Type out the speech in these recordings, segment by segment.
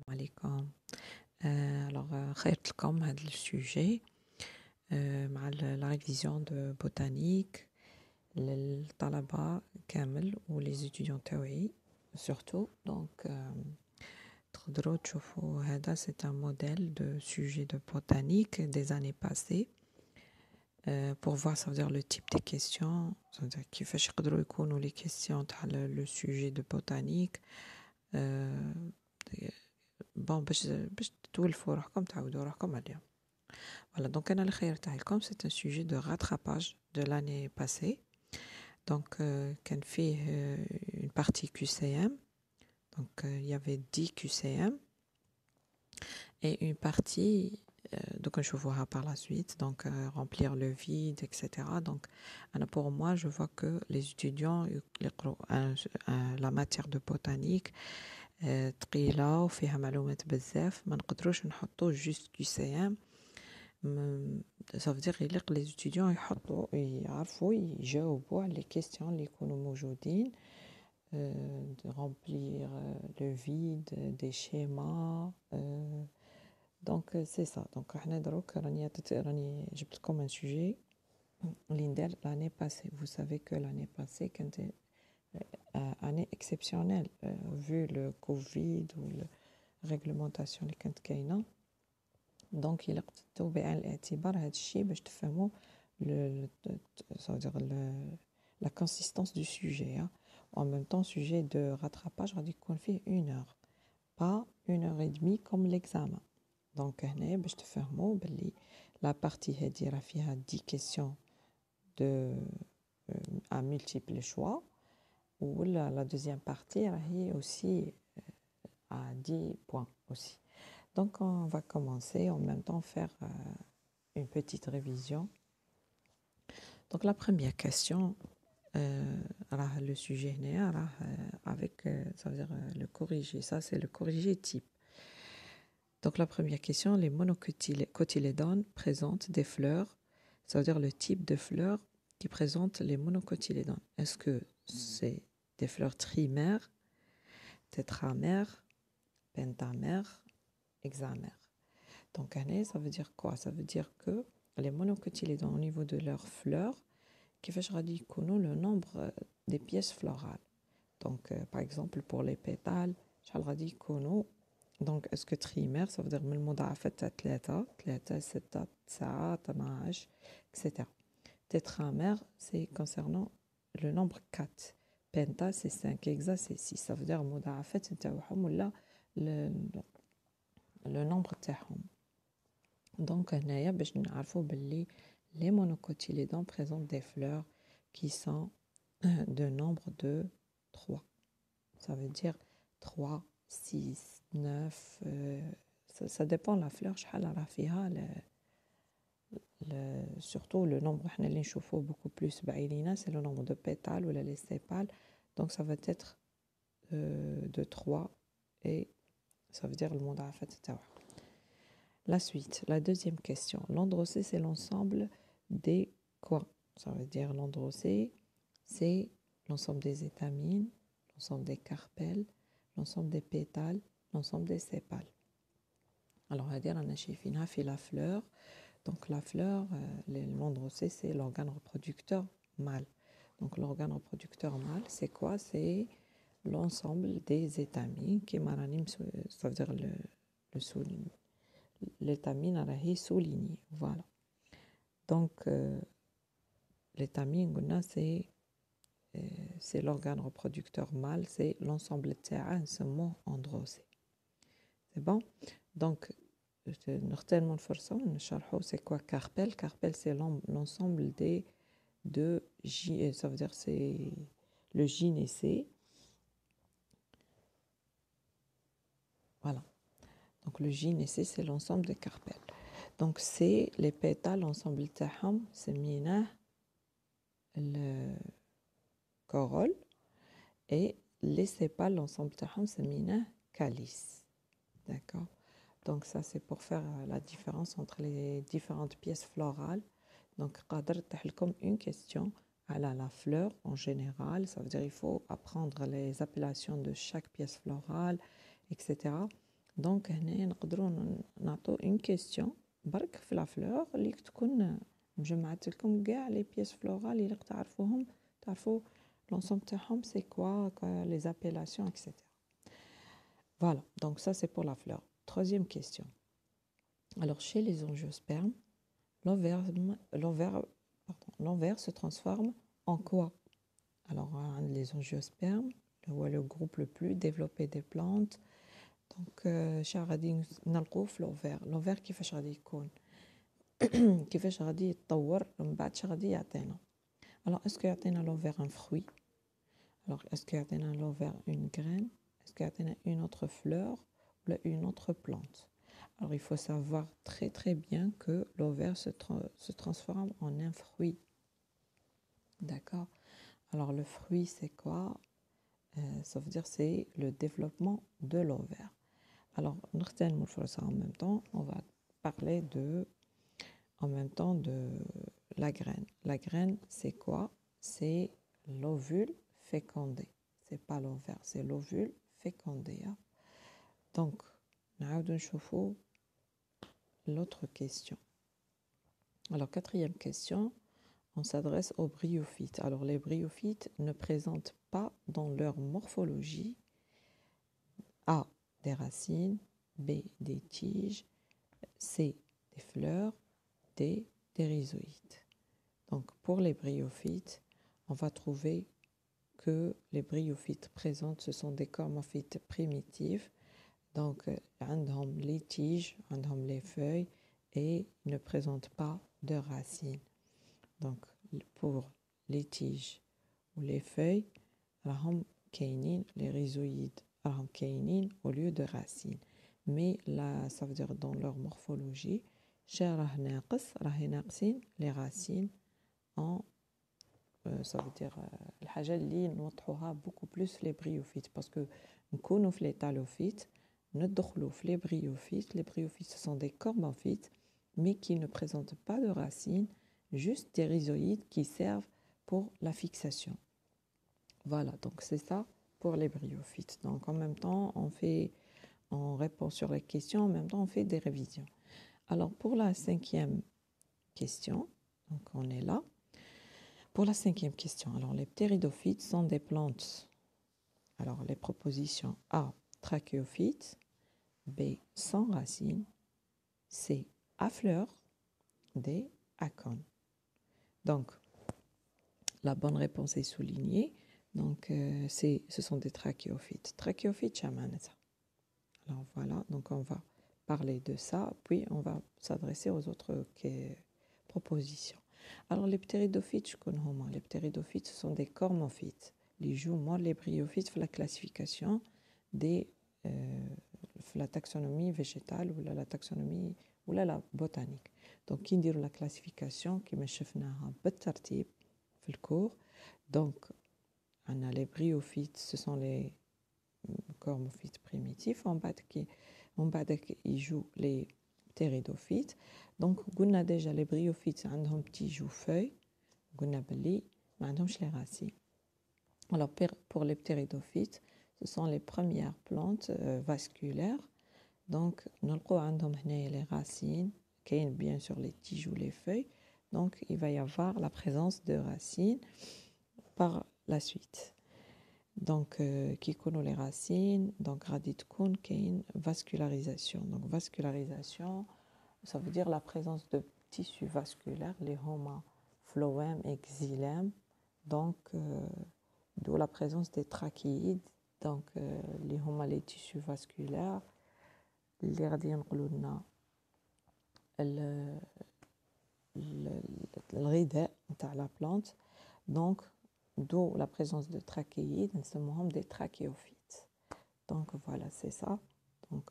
عليكم. خيرت لكم هذا السوجي مع la révision de botanique للطلبة كامل ولي étudiants تاوعي surtout. Donc تقدروا تشوفوا هذا c'est un modèle de sujet de botanique des années passées pour voir, ça veut dire le type des questions, ça veut dire كيفاش يقدروا يكونوا les questions تاع le sujet de botanique. Bon, باش تولفوا روحكم تعودوا روحكم عليهم. Voilà, donc أنا اللي خيرتها لكم c'est un sujet de rattrapage de l'année passée. Donc كان فيه une partie QCM. Donc il y avait 10 QCM et une partie donc je vois par la suite, donc remplir le vide, etc. Donc pour moi je vois que les étudiants la matière de botanique ثقيلة وفيها معلومات بزاف ما نقدروش نحطو جوست QCM. ça veut dire يليق les étudiants يحطوا يعرفوا يجاوبوا على les questions اللي يكونوا موجودين, de remplir le vide, des schémas. Donc c'est ça. Donc احنا دروك راني جبت لكم un sujet اللي ندار l'année passée. Vous savez que l'année passée كانت année exceptionnelle vu le Covid ou la réglementation اللي كانت كاينه. Donc il تحطوا بعين الاعتبار هذا الشيء باش تفهموا ça veut dire la consistance du sujet. En même temps sujet de rattrapage غادي يكون فيه 1 heure, pas 1 heure et demie comme l'examen. Donc هنا باش تفهموا باللي la partie هذه راه فيها 10 questions de à multiples choix, ou la deuxième partie est aussi à 10 points aussi. Donc on va commencer en même temps faire une petite révision. Donc la première question, le sujet avec ça veut dire le corrigé, ça c'est le corrigé type. Donc la première question, les monocotylédones présentent des fleurs, ça veut dire le type de fleurs qui présentent les monocotylédones. Est-ce que c'est des fleurs trimères, tétramères, pentamères, hexamères? Donc ça veut dire quoi? Ça veut dire que les monocotylédones au niveau de leurs fleurs, كيفاش غادي يكونوا le nombre des pièces florales. Donc par exemple pour les pétales شحال غادي يكونوا. Donc est-ce que trimère ça veut dire من المضاعفات تاع 3 6 9 12 etc. Tétramère c'est concernant le nombre 4. Penta c'est 5, hexa c'est 6. Ça veut dire المضاعفات نتاعهم ولا le nombre تاعهم. Donc هنايا باش نعرفوا باللي les monocotylédones présentent des fleurs qui sont de nombre de 3. Ça veut dire 3, 6, 9. Ça dépend de la fleur. Surtout le nombre, beaucoup plus, c'est le nombre de pétales ou les sépales. Donc ça va être de 3 et ça veut dire le monde à fait, etc. La suite, la deuxième question. L'androcée, c'est l'ensemble des quoi? Ça veut dire l'androcée, c'est l'ensemble des étamines, l'ensemble des carpelles, l'ensemble des pétales, l'ensemble des sépales. Alors, on va dire, on a fait la fleur. Donc, la fleur, l'androcée, c'est l'organe reproducteur mâle. Donc, l'organe reproducteur mâle, c'est quoi? C'est l'ensemble des étamines qui ça veut dire le souligne. L'étamine est soulignée. Voilà. Donc, l'étamine, c'est l'organe reproducteur mâle, c'est l'ensemble de ce mot androcée. C'est bon? Donc, c'est quoi carpelle? Carpelle, c'est l'ensemble des deux ça veut dire c'est le gynécée. Voilà. Donc, le gynécée, c'est l'ensemble des carpelles. Donc, c'est les pétales, l'ensemble تاعهم سميناه le corolle, et les sépales, l'ensemble تاعهم سميناه calice. D'accord? Donc ça c'est pour faire la différence entre les différentes pièces florales. Donc قادر تطيح لكم une question à la fleur en général, ça veut dire il faut apprendre les appellations de chaque pièce florale, etc. دونك هنا نقدروا نعطوا اون كيستيون برك في لا فلور اللي تكون مجمعت لكم كاع لي بيس فلورال اللي تعرفوهم تعرفوا l'ensemble تاعهم c'est quoi les appellations etc. Voilà, donc ça c'est pour la fleur. Troisième question. Alors chez les angiospermes, l'ovaire se transforme en quoi? Alors les angiospermes, le groupe le plus développé des plantes. Donc شا غادي نلقوه في l'ovaire كيفاش غادي يكون كيفاش غادي يتطور من بعد شا غادي يعطينا. Alors est-ce que يعطينا l'ovaire un fruit? Alors est-ce que يعطينا l'ovaire une graine? Est-ce que يعطينا une autre fleur ou une autre plante? Alors il faut savoir très très bien que l'ovaire se transforme en un fruit. D'accord? Alors le fruit c'est quoi? Ça veut dire c'est le développement de l'ovaire. Alors, en même temps, on va parler en même temps de la graine. La graine, c'est quoi? C'est l'ovule fécondé. C'est pas l'ovaire, c'est l'ovule fécondé. Hein? Donc, l'autre question. Alors, quatrième question, on s'adresse aux bryophytes. Alors, les bryophytes ne présentent pas dans leur morphologie A, des racines, B, des tiges, C, des fleurs, D, des rhizoïdes. Donc pour les bryophytes, on va trouver que les bryophytes présentes, ce sont des cormophytes primitifs. Donc عندهم les tiges, عندهم les feuilles et ne présentent pas de racines. Donc pour les tiges ou les feuilles, راهم كاينين les rhizoïdes راهم كاينين au lieu de racines. Mais là, ça veut dire dans leur morphologie, راه ناقصين les racines en ça veut dire الحاجة اللي نوضحوها beaucoup plus les bryophytes parce que نكونوا في les talophytes ندخلوا في les bryophytes. Les bryophytes ce sont des cormophytes mais qui ne présentent pas de racines, juste des rhizoïdes qui servent pour la fixation. Voilà, donc c'est ça pour les bryophytes. Donc en même temps, on répond sur les questions, en même temps on fait des révisions. Alors pour la cinquième question, donc on est là. Pour la cinquième question, alors les ptéridophytes sont des plantes. Alors les propositions A, trachéophytes, B, sans racines, C, à fleurs, D, à cônes. Donc la bonne réponse est soulignée. Donc ce sont des trachéophytes. Trachéophytes, chamanata. Alors voilà, donc on va parler de ça, puis on va s'adresser aux autres propositions. Alors les ptéridophytes, je connais moins. Les ptéridophytes, ce sont des cormophytes. Ils jouent moins les bryophytes pour la classification de la taxonomie végétale ou la taxonomie ou la botanique. Donc qui dit la classification qui me شفناها بالترتيب في الcours. Donc on a les bryophytes, ce sont les cormophytes primitifs. En bas, ils jouent les ptéridophytes. Donc, on a déjà les bryophytes, ils ont petits joues feuilles. On a les racines. Alors, pour les ptéridophytes, ce sont les premières plantes vasculaires. Donc, on a les racines, qui sont bien sûr les tiges ou les feuilles. Donc, il va y avoir la présence de racines par la suite. Donc, qui connaît les racines, donc radit kun kain vascularisation. Donc, vascularisation, ça veut dire la présence de tissus vasculaires, les homa, phloème et xylème. Donc, d'où la présence des trachéides. Donc, les homa, les tissus vasculaires, les radien qlouna, le ride de la plante. Donc, d'où la présence de trachéides, nous sommes des trachéophytes. Donc voilà, c'est ça. Donc,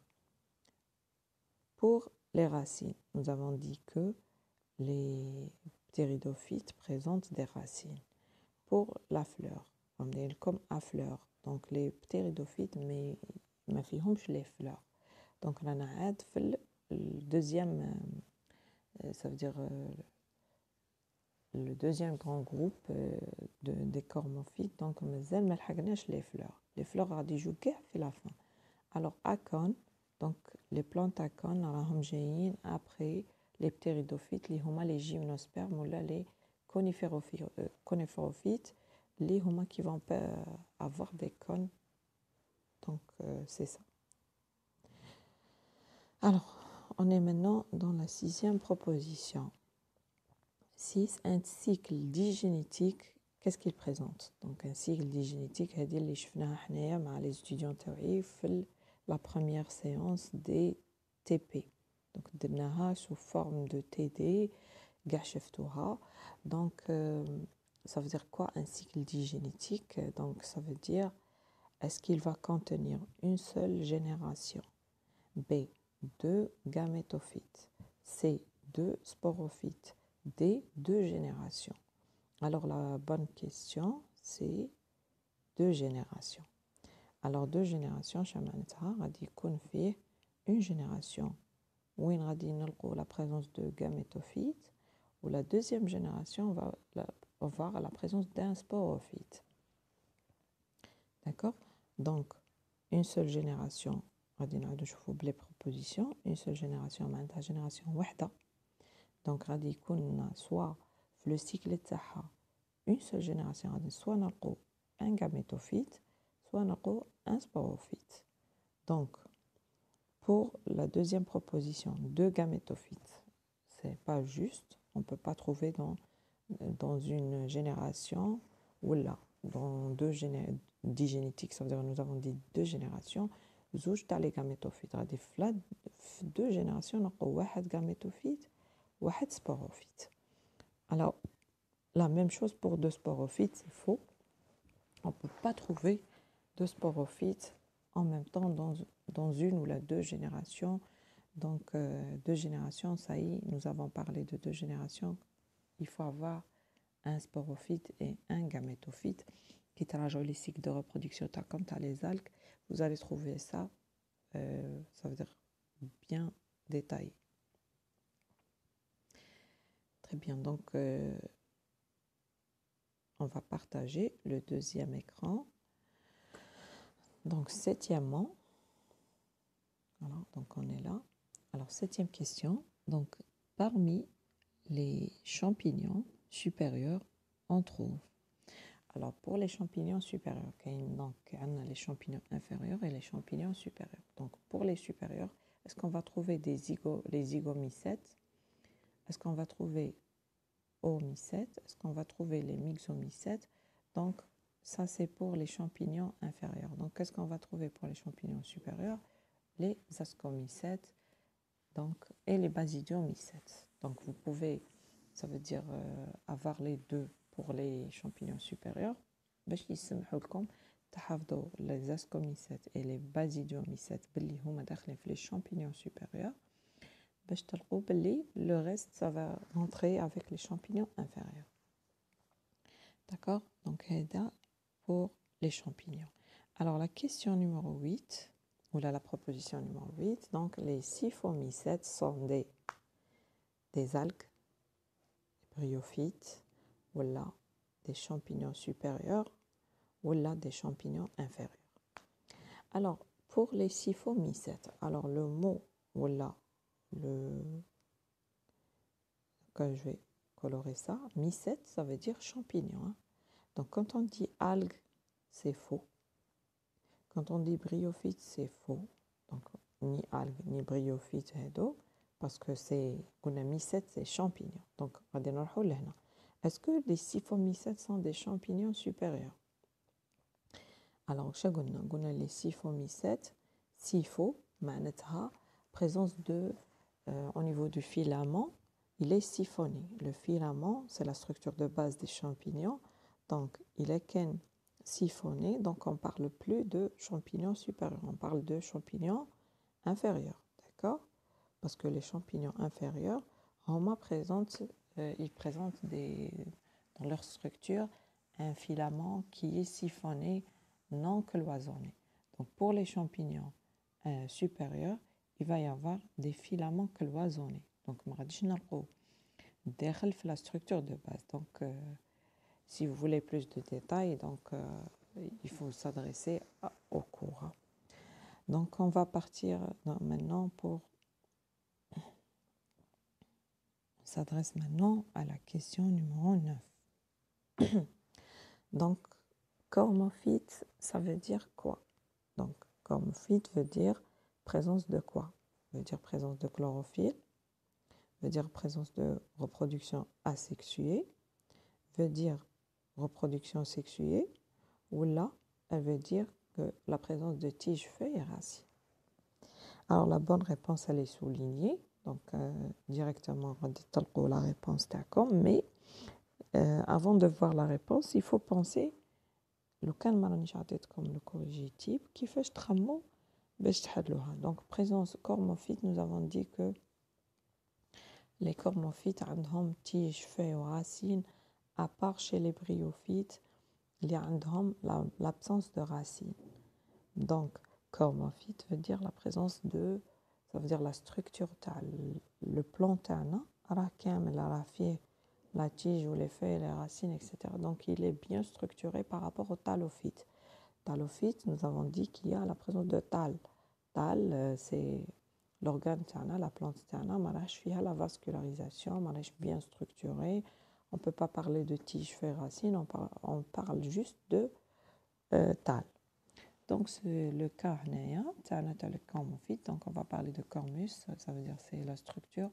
pour les racines, nous avons dit que les ptéridophytes présentent des racines. Pour la fleur, on dit comme à fleur. Donc les ptéridophytes, mais ما فيهمش les fleurs. Donc on a le deuxième, ça veut dire le deuxième grand groupe des cormophytes. Donc مازال ما لحقناش les fleurs. Les fleurs غادي يجوا كاع في la fin. Alors à cône, Donc les plantacones راهم جايين après les ptéridophytes اللي هما les gymnospermes ولا les coniférophytes اللي هما qui vont avoir des cônes. Donc c'est ça. Alors on est maintenant dans la 6e proposition. 6. Un cycle digénétique, qu'est-ce qu'il présente? Donc un cycle digénétique, هذه اللي شفناها حنايا مع les étudiants تاعي في la première séance des TP. Donc درناها sous forme de TD, كاع شفتوها. Donc ça veut dire quoi un cycle digénétique? Donc ça veut dire est-ce qu'il va contenir une seule génération? B. 2 gamétophytes. C. 2 sporophytes. D. 2 générations. Alors la bonne question c'est 2 générations. Alors 2 générations شمعناتها غادي يكون فيه une génération وين غادي نلقوا la présence de gamétophytes ou la deuxième génération va avoir la présence d'un sporophyte. D'accord? Donc une seule génération غادي نعاودو نشوفو بلي propositions. Une seule génération معناتها génération وحده. Donc غادي يكون لنا soit في le cycle تاعها une seule génération غادي soit نلقو un gamétophyte soit نلقو un sporophyte. Donc pour la deuxième proposition, 2 gamétophytes, c'est pas juste, on ne peut pas trouver dans une génération ou là, dans 2 digénétiques, ça veut dire que nous avons dit 2 générations, زوج تاع les gamétophytes, غادي في 2 générations نلقو واحد gamétophyte واحد sporophyte. Alors la même chose pour 2 sporophytes, c'est faux. On ne peut pas trouver 2 sporophytes en même temps dans une ou la 2 générations. Donc 2 générations, ça y est, nous avons parlé de 2 générations. Il faut avoir un sporophyte et un gamétophyte qui traduit les cycles de reproduction comme tu as les algues. Vous allez trouver ça, ça veut dire bien détaillé. Très bien, donc on va partager le deuxième écran. Donc septièmement, voilà, donc on est là. Alors septième question, donc parmi les champignons supérieurs, on trouve. Alors pour les champignons supérieurs, donc on a les champignons inférieurs et les champignons supérieurs. Donc pour les supérieurs, est-ce qu'on va trouver les zygomycètes? Est-ce qu'on va trouver oomycètes? Est-ce qu'on va trouver les myxomycètes? Donc ça c'est pour les champignons inférieurs. Donc qu'est-ce qu'on va trouver pour les champignons supérieurs? Les ascomycètes donc, et les basidiomycètes. Donc vous pouvez, ça veut dire avoir les deux pour les champignons supérieurs. باش يسمحوا لكم تحافظوا les ascomycètes et les basidiomycètes باللي هما داخلين في les champignons supérieurs باش تلقوا باللي le reste ça va rentrer avec les champignons inférieurs. D'accord? Donc هذا pour les champignons. Alors la question numéro 8 ou là la proposition numéro 8, donc les syphomycètes sont des algues, des bryophytes, voilà, des champignons supérieurs, voilà, des champignons inférieurs. Alors, pour les syphomycètes, alors le mot, voilà, quand je vais colorer ça, mycète, ça veut dire champignon. Hein. Donc, quand on dit algue, c'est faux. Quand on dit bryophyte, c'est faux. Donc, ni algue, ni bryophyte, parce que c'est, mycète, c'est champignon. Donc, on va dire, est-ce que les syphomycètes sont des champignons supérieurs? Alors, les syphomycètes, sypho, معناتها présence de, au niveau du filament, il est siphonné. Le filament, c'est la structure de base des champignons. Donc, il est siphonné, donc on ne parle plus de champignons supérieurs, on parle de champignons inférieurs, d'accord? Parce que les champignons inférieurs, ils présentent dans leur structure un filament qui est siphonné, non cloisonné. Donc pour les champignons supérieurs, il va y avoir des filaments cloisonnés. Donc on va dire la structure de base. Donc si vous voulez plus de détails, donc il faut s'adresser au cours. Donc, on va partir maintenant pour... On s'adresse maintenant à la question numéro 9. Donc, cormophyte, ça veut dire quoi? Donc, cormophyte veut dire présence de quoi? Veut dire présence de chlorophylle, veut dire présence de reproduction asexuée, veut dire reproduction sexuée, ou là, elle veut dire que la présence de tiges, feuilles et racines. Alors, la bonne réponse, elle est soulignée. Donc, directement, on dit la réponse, d'accord. Mais avant de voir la réponse, il faut penser لو كان ما رانيش عطيتكم le corrigatif كيفاش تخمموا باش تحلوها. Donc, présence cormophyte, nous avons dit que les cormophytes عندهم tiges, feuilles ou racines, à part chez les bryophytes, il y a l'absence de racines. Donc, cormophyte veut dire la présence de, ça veut dire la structure, le plan تاعنا راه كامل راه فيه la tige ou les feuilles, les racines, etc. Donc, il est bien structuré par rapport au talophyte. Talophyte, nous avons dit qu'il y a la présence de tal. Tal, c'est l'organe tana, la plante tana, marash fiha la vascularisation, marash bien structuré. On ne peut pas parler de tige, feuilles, racines, on parle juste de tal. Donc, c'est le cas le cormophyte. Donc, on va parler de cormus, ça veut dire c'est la structure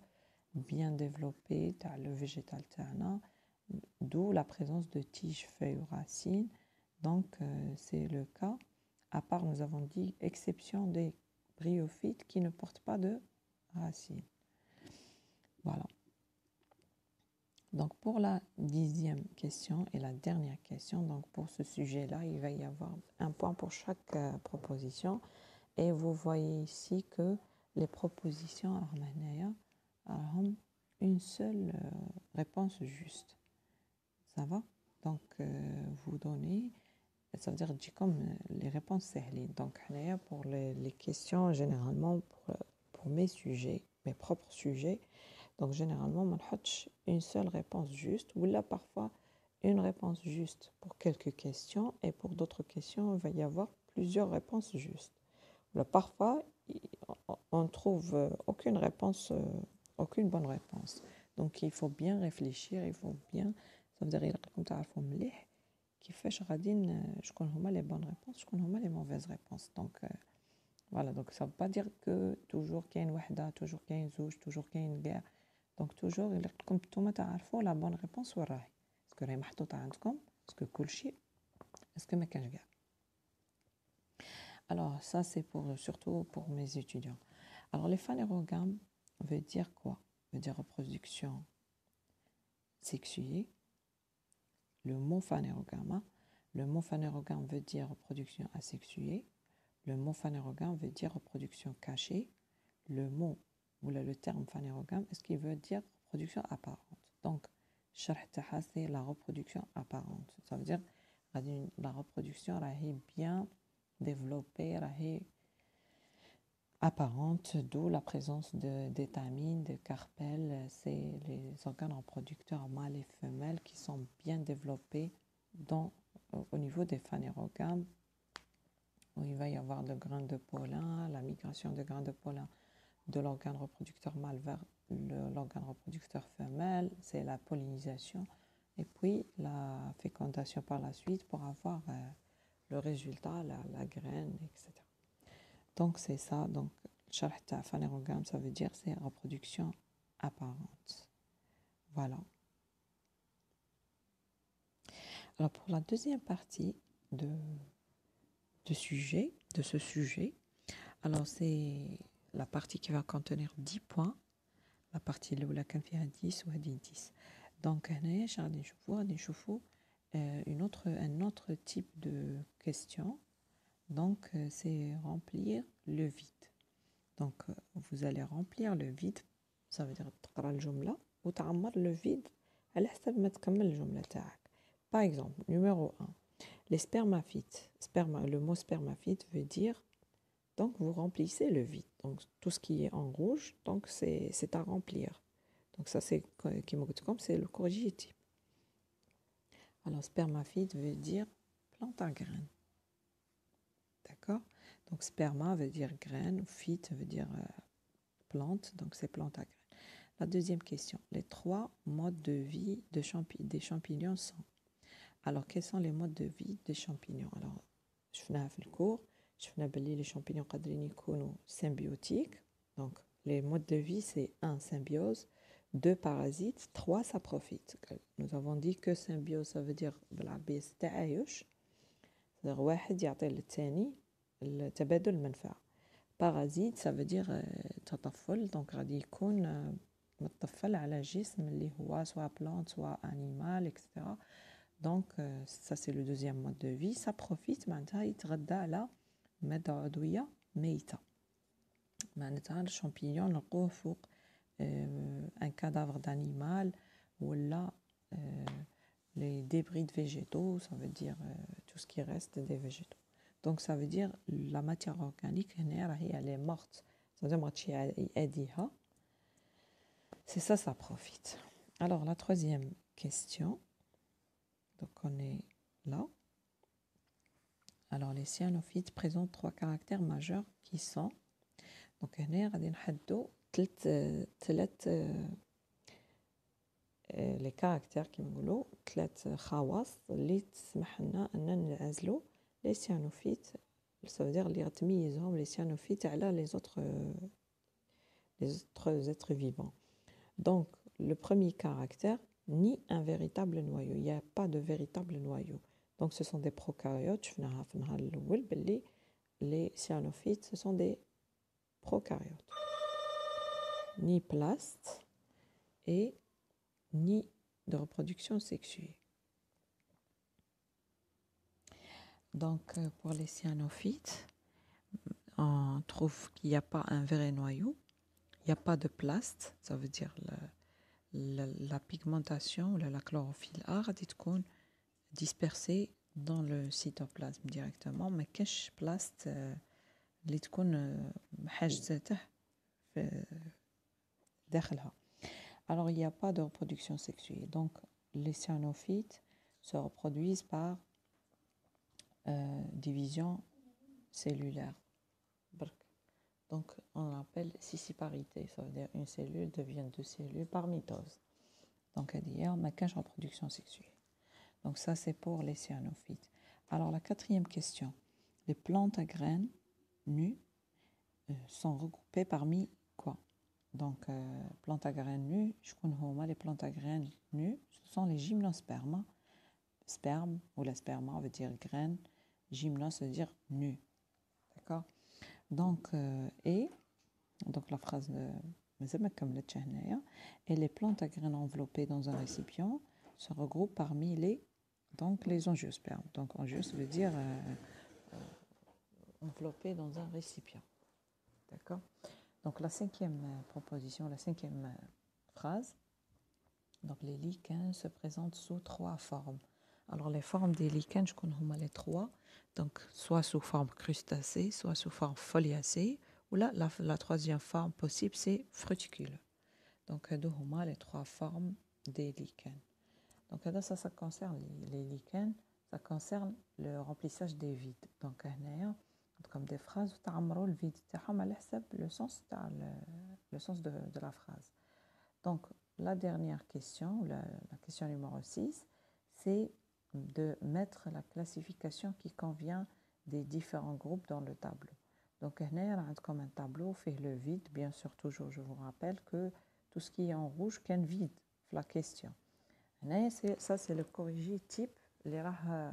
bien développée, le végétal tana, d'où la présence de tiges, feuilles ou racines. Donc, c'est le cas. À part, nous avons dit, exception des bryophytes qui ne portent pas de racines. Voilà. Donc, pour la 10e question et la dernière question, donc pour ce sujet-là, il va y avoir un point pour chaque proposition. Et vous voyez ici que les propositions, ont une seule réponse juste. Ça va? Donc, vous donnez, ça veut dire comme les réponses sahli. Donc, pour les questions, généralement, pour mes sujets, mes propres sujets, donc généralement, on a une seule réponse juste, ou là, parfois, une réponse juste pour quelques questions, et pour d'autres questions, il va y avoir plusieurs réponses justes. Là, parfois, on ne trouve aucune réponse, aucune bonne réponse. Donc, il faut bien réfléchir, il faut bien... Ça veut dire comme تعرفوا مليح كيفاش غادي شكون هما les bonnes réponses, شكون هما les mauvaises réponses. Donc, voilà, donc ça ne veut pas dire que toujours كاين وحدة, toujours كاين زوج, toujours كاين كاع. Donc, toujours, comme نتوما تعرفوا la bonne réponse وين راهي. Est-ce que راهي محطوطة عندكم? Est-ce que كلشي? Est-ce que ما كانش كاع? Alors, ça, c'est surtout pour mes étudiants. Alors, les phanérogames veut dire quoi? Veut dire reproduction sexuée. Le mot phanérogame veut dire reproduction asexuée. Le mot phanérogame veut dire reproduction cachée. Le mot ou le terme phanérogame, est-ce qu'il veut dire reproduction apparente? Donc, c'est la reproduction apparente. Ça veut dire la reproduction est bien développée, apparente, d'où la présence d'étamines, de carpelles. C'est les organes reproducteurs mâles et femelles qui sont bien développés au niveau des phanérogames, où il va y avoir le grain de pollen, la migration de grains de pollen de l'organe reproducteur mâle vers l'organe reproducteur femelle, c'est la pollinisation, et puis la fécondation par la suite pour avoir le résultat, la graine, etc. Donc, c'est ça. Donc, sharhta phanérogame, ça veut dire c'est reproduction apparente. Voilà. Alors, pour la deuxième partie de ce sujet, alors c'est la partie qui va contenir 10 points. La partie là où la كان فيها 10 ou 10. Donc, هنايا غادي نشوفوا un autre type de question. Donc, c'est remplir le vide. Donc, vous allez remplir le vide. Ça veut dire تقرا الجملة وتعمر le vide على حسب ما تكمل الجملة تاعك. Par exemple, numéro 1, les spermaphytes. Le mot spermaphyte veut dire, donc vous remplissez le vide. Donc, tout ce qui est en rouge, donc c'est à remplir. Donc, ça, c'est le corrigatif. Alors, spermaphyte veut dire plante à graines. D'accord? Donc sperma veut dire graine, phyte veut dire plante, donc c'est plante à graines. La deuxième question, les 3 modes de vie des champignons sont. Alors quels sont les modes de vie des champignons? Alors شفناها في الcours, شفنا باللي les champignons قادرين يكونوا symbiotiques. Donc les modes de vie c'est 1 symbiose, 2 parasites, 3 saprophytes. Nous avons dit que symbiose ça veut dire بالعربية التعايش. c'est-à-dire واحد يعطي للثاني تبادل المنفعة. Parasite ça veut dire تطفل donc غادي يكون متطفل على جسم اللي هو soit plante soit animal etc. Donc ça c'est le deuxième mode de vie. Saprophyte معناتها يتغذى على مادة عضوية ميتة. معناتها الشامبينيون نلقوه فوق un cadavre d'animal ولا les débris de végétaux, ça veut dire tout ce qui reste des végétaux. Donc ça veut dire la matière organique elle est morte. Ça veut dire que c'est ça, ça profite. Alors la troisième question, donc on est là. Alors les cyanophytes présentent 3 caractères majeurs qui sont, donc هنا غادي نحددوا ثلاث les caractères qui نقولوا 3 خواص اللي تسمح لنا ان نعزلوا les cyanophytes. Ça veut dire اللي غتميزهم les cyanophytes على les autres êtres vivants. Donc le premier caractère, ni un véritable noyau, il n'y a pas de véritable noyau. Donc ce sont des prokaryotes. شفناها في النهار الأول باللي les cyanophytes ce sont des prokaryotes. Ni plaste et ni de reproduction sexuée. Donc pour les cyanophytes, on trouve qu'il n'y a pas un vrai noyau, il n'y a pas de plaste, ça veut dire la pigmentation ou la chlorophylle A غادي تكون dispersée dans le cytoplasme directement, ما كاش بلاست اللي تكون محجزته في داخلها. Alors il n'y a pas de reproduction sexuée, donc les cyanophytes se reproduisent par division cellulaire. Donc on appelle scissiparité, ça veut dire une cellule devient 2 cellules par mitose. Donc il n'y a qu'une reproduction sexuée. Donc ça c'est pour les cyanophytes. Alors la quatrième question, les plantes à graines nues sont regroupées parmi quoi? Donc plantes à graines nues, les plantes à graines nues, ce sont les gymnospermes. Sperme ou la sperma veut dire graine, gymnos veut dire nu. D'accord? Donc donc la phrase et les plantes à graines enveloppées dans un récipient se regroupent parmi les angiospermes. Donc angios veut dire enveloppé dans un récipient. D'accord? Donc la 5e proposition, la 5e phrase, donc les lichens se présentent sous 3 formes. Alors les formes des lichens, je connais les 3, donc soit sous forme crustacée, soit sous forme foliacée, ou là la 3e forme possible c'est fruticule. Donc les 3 formes des lichens. Donc ça concerne les lichens, ça concerne le remplissage des vides. Donc comme des phrases تعمروا le vide تاعهم على حسب le sens de la phrase. Donc la dernière question, la question numéro 6, c'est de mettre la classification qui convient des différents groupes dans le tableau. Donc comme un tableau fait le vide, bien sûr toujours je vous rappelle que tout ce qui est en rouge كان vide, la question. Ça c'est le corrigé type اللي راه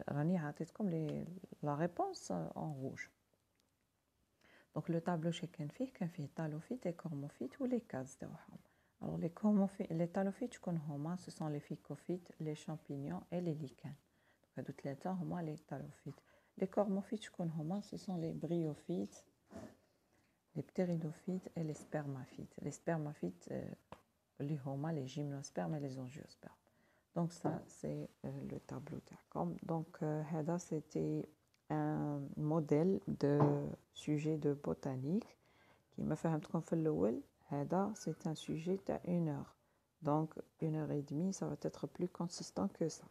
راني عطيتكم la réponse en rouge. Donc le tableau كان فيه talophytes et cormophytes ou les cases تاعهم. Alors les talophytes ce sont les phycophytes, les champignons et les lichens. Donc هادو ثلاثه هما les talophytes. Les cormophytes ce sont les bryophytes, les ptéridophytes et les spermaphytes. Les spermaphytes les gymnospermes et les angiospermes. Donc ça c'est le tableau تاعكم. Donc c'était un modèle de sujet de botanique qui m'a فهمتكم في الأول. C'est un sujet à 1 heure. Donc 1 heure et demie, ça va être plus consistant que ça.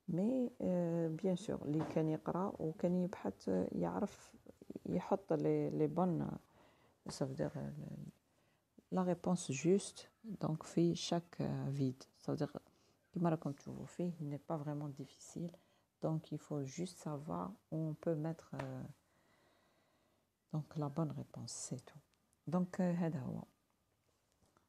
مي بيان سور اللي كان يقرا وكان يبحث يعرف يحط لي بون ça veut dire la réponse juste donc في chaque vide ça veut dire كما راكم تشوفوا فيه il n'est pas vraiment difficile donc il faut juste savoir où on peut mettre donc la bonne réponse c'est tout donc هذا هو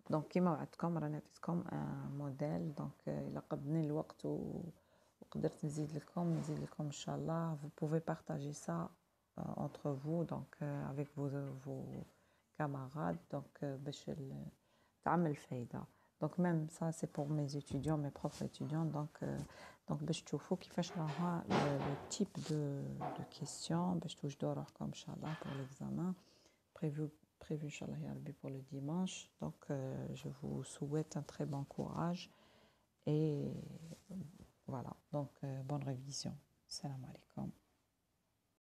دونك كيما وعدتكم راني عطيتكم ان موديل دونك الا قدني الوقت وقدرت نزيد لكم ان شاء الله vous pouvez partager ça entre vous donc avec vos camarades donc باش تعمل الفايده donc même ça c'est pour mes étudiants mes propres étudiants donc باش تشوفوا كيفاش راها le type de questions باش توجدوا روحكم ان شاء الله pour l'examen prévu Inch'Allah ya Rabbi pour le dimanche. Donc, je vous souhaite un très bon courage et voilà. Donc, bonne révision. Salam alaikum.